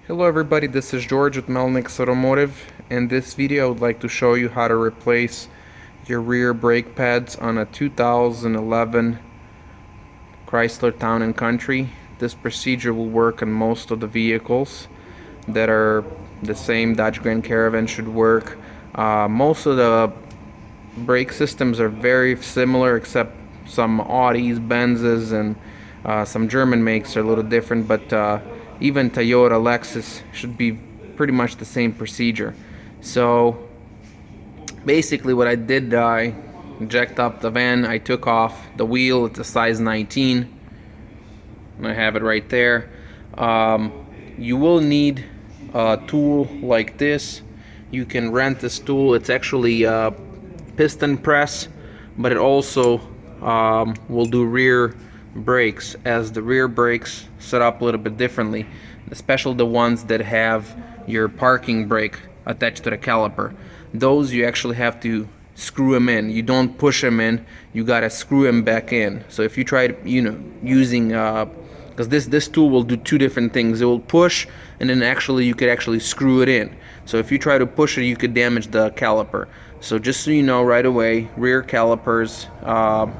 Hello everybody, this is George with Melnick's Automotive. In this video I would like to show you how to replace your rear brake pads on a 2011 Chrysler Town & Country. This procedure will work on most of the vehicles that are the same. Dodge Grand Caravan should work. Most of the brake systems are very similar except some Audis, Benzes, and some German makes are a little different, but even Toyota, Lexus should be pretty much the same procedure. So basically what I did, I jacked up the van, I took off the wheel, it's a size 19, and I have it right there. You will need a tool like this. You can rent this tool. It's actually a piston press, but it also will do rear brakes, as the rear brakes set up a little bit differently, especially the ones that have your parking brake attached to the caliper. Those you actually have to screw them in. You don't push them in, you gotta screw them back in. So if you try to, using because this tool will do two different things. It will push, and then you could actually screw it in. So if you try to push it, you could damage the caliper. So just so you know right away, rear calipers,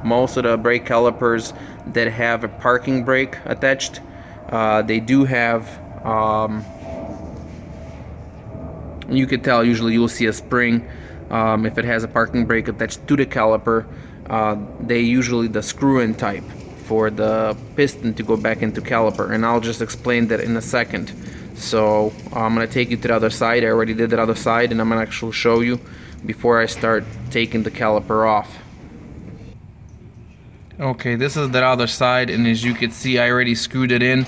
most of the brake calipers that have a parking brake attached, they do have, you could tell, usually you'll see a spring. If it has a parking brake attached to the caliper, they usually the screw-in type for the piston to go back into caliper, and I'll just explain that in a second. So I'm going to take you to the other side. I already did that other side, and I'm going to actually show you before I start taking the caliper off. Okay, this is the other side, and as you can see, I already screwed it in,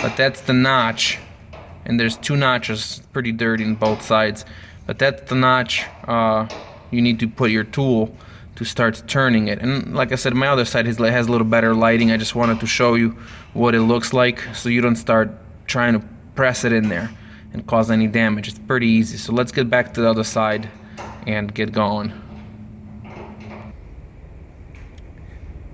but that's the notch, and there's two notches, pretty dirty on both sides, but that's the notch you need to put your tool to start turning it. And like I said, my other side has a little better lighting. I just wanted to show you what it looks like so you don't start trying to press it in there and cause any damage. It's pretty easy. So let's get back to the other side and get going.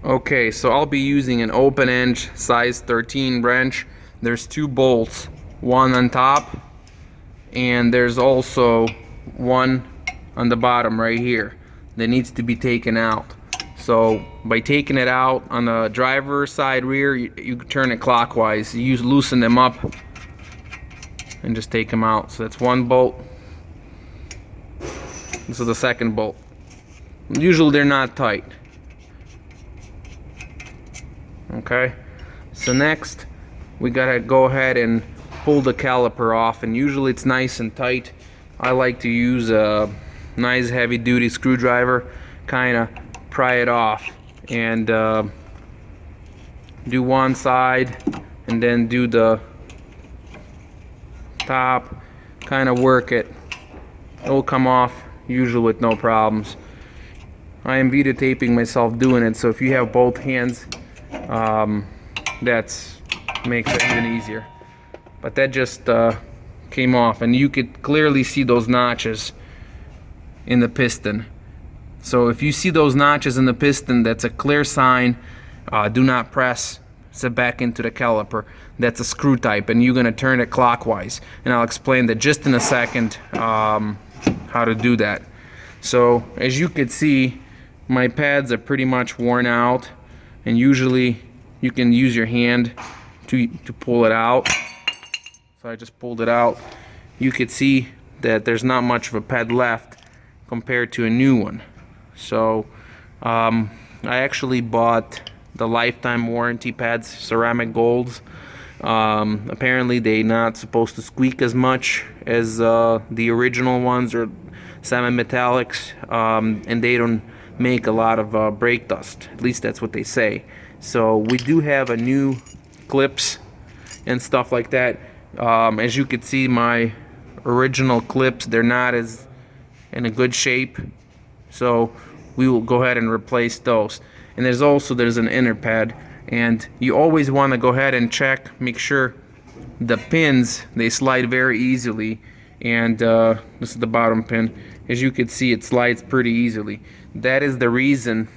Okay, so I'll be using an open end size 13 wrench. There's two bolts, one on top, and there's also one on the bottom right here that needs to be taken out. So by taking it out on the driver's side rear, you turn it clockwise. You loosen them up and just take them out. So that's one bolt. This is the second bolt. Usually they're not tight. Okay, so next we gotta go ahead and pull the caliper off, and usually it's nice and tight. I like to use a nice heavy duty screwdriver, kind of pry it off, and do one side and then do the top, kind of work it. It will come off usually with no problems. I am videotaping myself doing it, so if you have both hands, that makes it even easier. But that just came off, and you could clearly see those notches in the piston. So if you see those notches in the piston, that's a clear sign. Do not press it back into the caliper. That's a screw type, and you're gonna turn it clockwise, and I'll explain that just in a second, how to do that. So as you can see, my pads are pretty much worn out, and usually you can use your hand to pull it out. So I just pulled it out. You could see that there's not much of a pad left compared to a new one. So I actually bought the lifetime warranty pads, ceramic golds. Apparently they're not supposed to squeak as much as the original ones, or semi-metallics, and they don't make a lot of brake dust. At least that's what they say. So we do have a new clips and stuff like that. As you can see, my original clips, they're not as in a good shape, so we will go ahead and replace those. And there's an inner pad, and you always want to go ahead and check, make sure the pins, they slide very easily, and this is the bottom pin. As you can see, it slides pretty easily. That is the reason.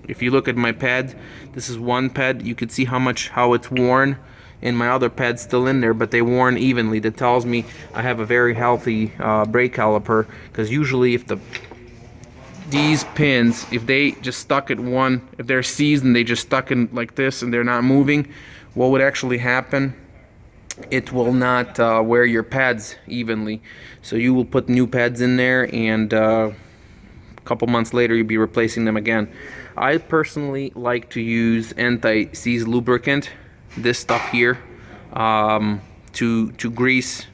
If you look at my pad, this is one pad. You can see how it's worn. and my other pad's still in there, but they worn evenly. That tells me I have a very healthy brake caliper, because usually if these pins, if they just stuck at one, if they're seized and they just stuck in like this and they're not moving, what would actually happen, it will not wear your pads evenly. So you will put new pads in there, and a couple months later you'll be replacing them again. I personally like to use anti-seize lubricant, this stuff here, to grease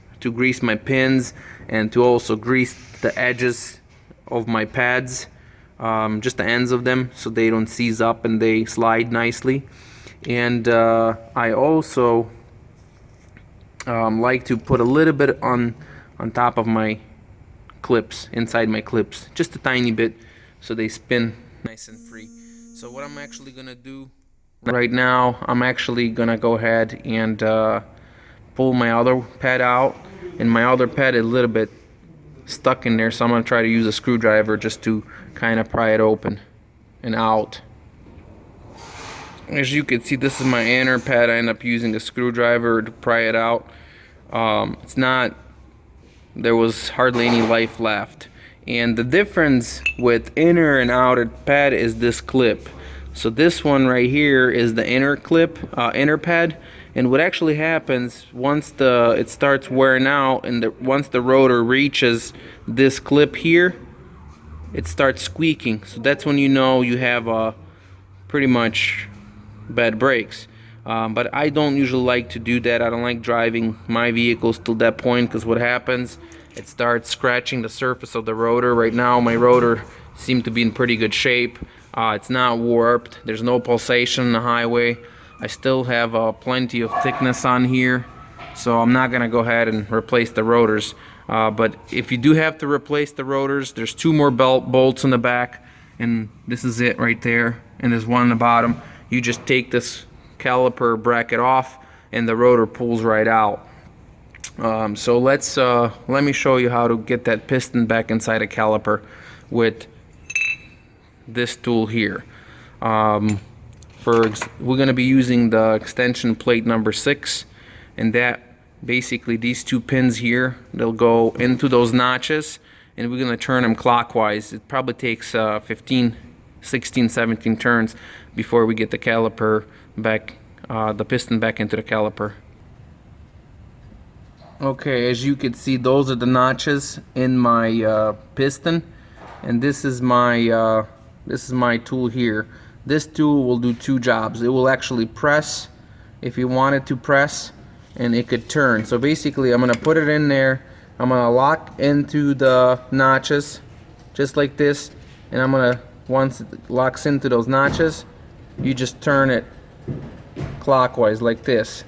my pins, and to also grease the edges of my pads, just the ends of them, so they don't seize up and they slide nicely. And I also like to put a little bit on top of my clips, inside my clips, just a tiny bit, so they spin nice and free. So what I'm actually gonna do right now, I'm actually gonna go ahead and pull my other pad out, and my other pad is a little bit stuck in there, so I'm gonna try to use a screwdriver just to kind of pry it open and out. As you can see, this is my inner pad. I end up using a screwdriver to pry it out. There was hardly any life left. And the difference with inner and outer pad is this clip. So this one right here is the inner clip, inner pad. And what actually happens once it starts wearing out, and once the rotor reaches this clip here, it starts squeaking. So that's when you know you have pretty much bad brakes. But I don't usually like to do that. I don't like driving my vehicles till that point, because what happens, it starts scratching the surface of the rotor. Right now my rotor seems to be in pretty good shape. It's not warped, there's no pulsation on the highway. I still have plenty of thickness on here, so I'm not gonna go ahead and replace the rotors. But if you do have to replace the rotors, there's 2 more bolts in the back, and this is it right there, and there's one on the bottom. You just take this caliper bracket off and the rotor pulls right out. So let me show you how to get that piston back inside a caliper with this tool here. We're going to be using the extension plate number 6, and that basically, these 2 pins here, they'll go into those notches, and we're going to turn them clockwise. It probably takes 15, 16, 17 turns before we get the caliper back, the piston back into the caliper. Okay, as you can see, those are the notches in my piston, and this is my tool here. This tool will do 2 jobs. It will actually press if you want it to press, and it could turn. So basically, I'm gonna put it in there. I'm gonna lock into the notches just like this, and I'm gonna, once it locks into those notches, you just turn it clockwise like this.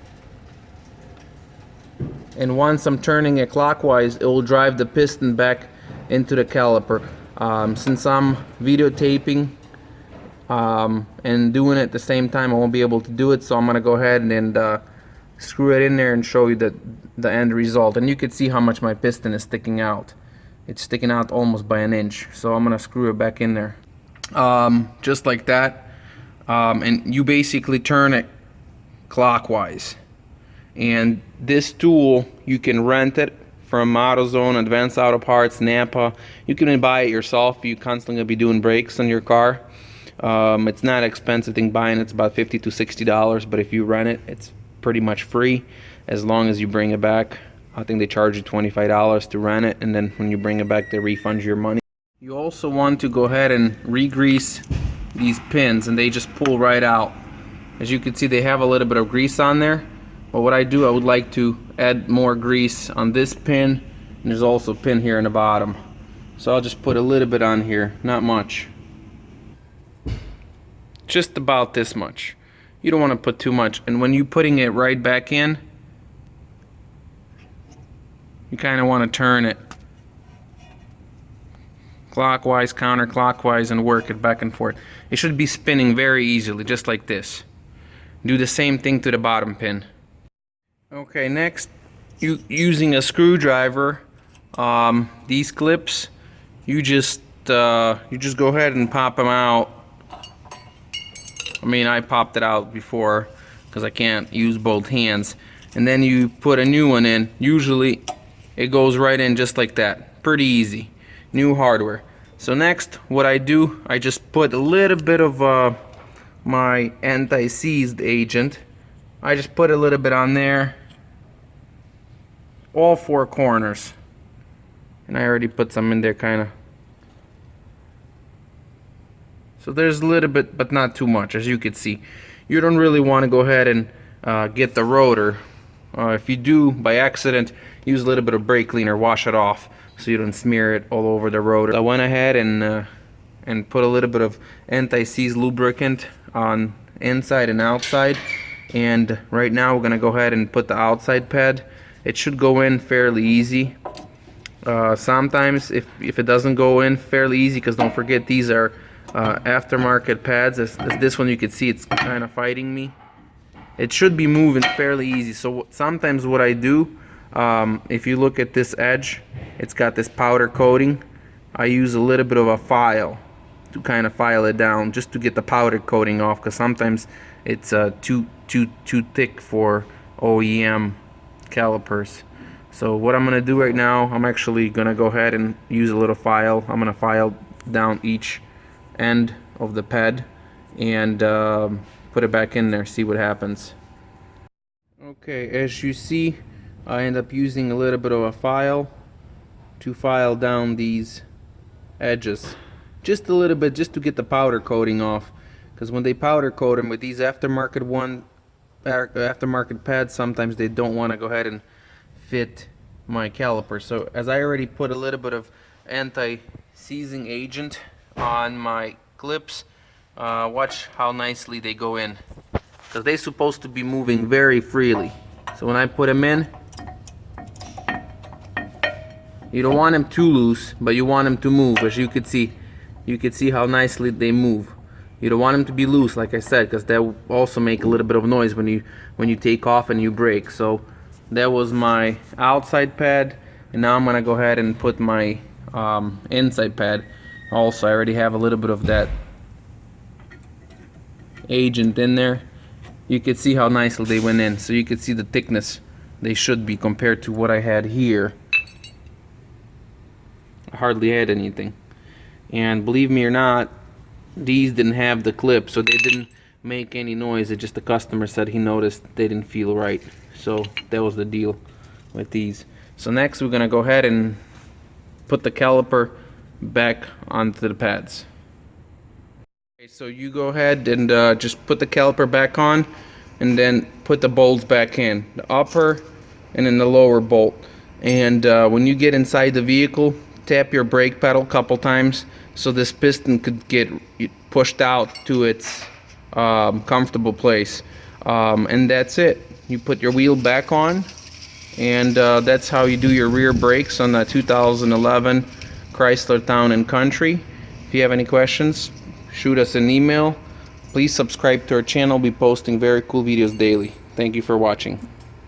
And once I'm turning it clockwise, it will drive the piston back into the caliper. Since I'm videotaping and doing it at the same time, I won't be able to do it, so I'm gonna go ahead and screw it in there and show you the end result. And you can see how much my piston is sticking out. It's sticking out almost by an inch, so I'm gonna screw it back in there, just like that. And you basically turn it clockwise. And this tool, you can rent it from AutoZone, Advanced Auto Parts, Napa. You can buy it yourself if you're constantly gonna be doing brakes on your car. It's not an expensive thing buying. It's about $50 to $60, but if you rent it, it's pretty much free as long as you bring it back. I think they charge you $25 to rent it, and then when you bring it back, they refund you your money. You also want to go ahead and re-grease these pins, and they just pull right out. As you can see, they have a little bit of grease on there. But what I do, I would like to add more grease on this pin, and there's also a pin here in the bottom. So I'll just put a little bit on here, not much. Just about this much. You don't want to put too much. And when you're putting it right back in, you kind of want to turn it clockwise, counterclockwise, and work it back and forth. It should be spinning very easily, just like this. Do the same thing to the bottom pin. Okay, next, using a screwdriver, these clips, you just go ahead and pop them out. I mean, I popped it out before, because I can't use both hands. And then you put a new one in. Usually it goes right in just like that. Pretty easy. New hardware. So next, what I do, I just put a little bit of my anti-seize agent. I just put a little bit on there, all four corners. And I already put some in there, kind of. So there's a little bit, but not too much, as you can see. You don't really want to go ahead and get the rotor. If you do, by accident, use a little bit of brake cleaner, wash it off so you don't smear it all over the rotor. I went ahead and put a little bit of anti-seize lubricant on inside and outside. And right now we're going to go ahead and put the outside pad. It should go in fairly easy. Sometimes if it doesn't go in fairly easy, because don't forget these are aftermarket pads. As this one, you can see it's kind of fighting me. It should be moving fairly easy. So sometimes what I do, if you look at this edge, it's got this powder coating. I use a little bit of a file to kind of file it down, just to get the powder coating off, because sometimes it's too thick for OEM calipers. So what I'm gonna do right now, I'm actually gonna go ahead and use a little file. I'm gonna file down each end of the pad and put it back in there, see what happens. Okay, as you see, I end up using a little bit of a file to file down these edges, just a little bit, just to get the powder coating off, because when they powder coat them with these aftermarket pads, sometimes they don't want to go ahead and fit my caliper. So as I already put a little bit of anti-seizing agent on my clips, watch how nicely they go in, because they're supposed to be moving very freely. So when I put them in, you don't want them too loose, but you want them to move. As you can see how nicely they move. You don't want them to be loose, like I said, because that will also make a little bit of noise when you take off and you brake. So that was my outside pad, and now I'm gonna go ahead and put my inside pad. Also, I already have a little bit of that agent in there. You can see how nicely they went in, so you can see the thickness they should be compared to what I had here. I hardly had anything, and believe me or not, these didn't have the clip, so they didn't make any noise. It just the customer said he noticed they didn't feel right. So that was the deal with these. So next we're gonna go ahead and put the caliper back onto the pads. Okay, so you go ahead and just put the caliper back on, and then put the bolts back in, the upper and then the lower bolt. And when you get inside the vehicle, tap your brake pedal a couple times so this piston could get pushed out to its comfortable place. And that's it. You put your wheel back on, and that's how you do your rear brakes on the 2011 Chrysler Town & Country. If you have any questions, shoot us an email. Please subscribe to our channel. We'll be posting very cool videos daily. Thank you for watching.